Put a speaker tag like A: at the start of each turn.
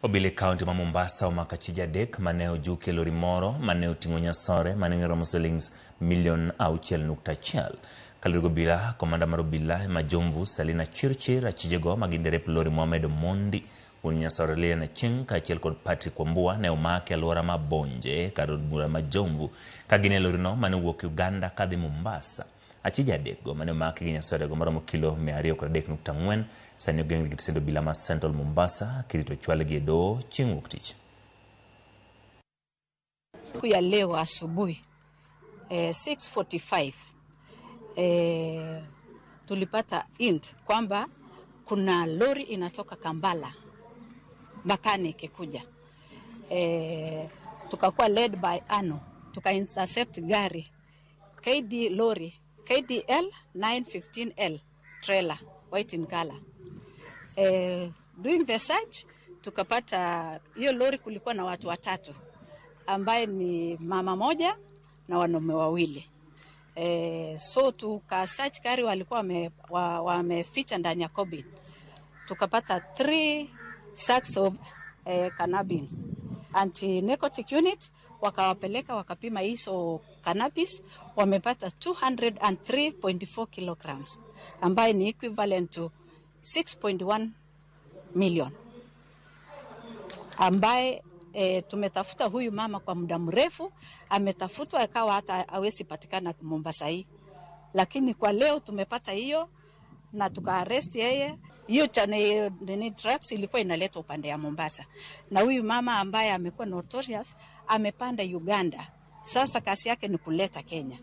A: Obile County ma Mombasa omakachija dek maneo juke lori moro maneo tingonya sore maneo romo shillings million auchiel nukta achiel. Kalurigo bila komanda marobila majomvu Salina Chirchir achijego maginderep lori Mohamed Mondi unya sore lia na ching kachiel kod Patrick Wambua ne omake alwora mabonje karod bura majomvu kagine lori no mane wuok Uganda kadhi Mombasa. Achija dek mane omake ginya sore go maromo kilo 203.4 sani ogeng gitisendo bila ma Central Mombasa kirito chwale gedo chinguk tich.
B: Kuya leo asubuhi 6:45 tulipata int kwamba kuna lori inatoka Kampala mechanic kuja. Tukakuwa led by Ano, tuka intercept gari lori KDL 915L trailer white in color. Doing the search tukapata hiyo lori kulikuwa na watu watatu ambaye ni mama moja na wanaume wawili. So tuka search gari walikuwa wameficha ndani ya cabin. Tukapata 3 sacks of cannabis. Anti-narcotic unit wakawapeleka wakapima hizo cannabis, wamepata 203.4 kilograms ambaye ni equivalent to 6.1 million. Ambaye tumetafuta huyu mama kwa muda mrefu, ametafutwa akawa hata hawezi patikana Mombasa hii. Lakini kwa leo tumepata hiyo na tuka-arrest yeye. Hiyo drugs ilikuwa inaletwa upande ya Mombasa. Na huyu mama ambaye amekuwa notorious amepanda Uganda. Sasa kazi yake ni kuleta Kenya.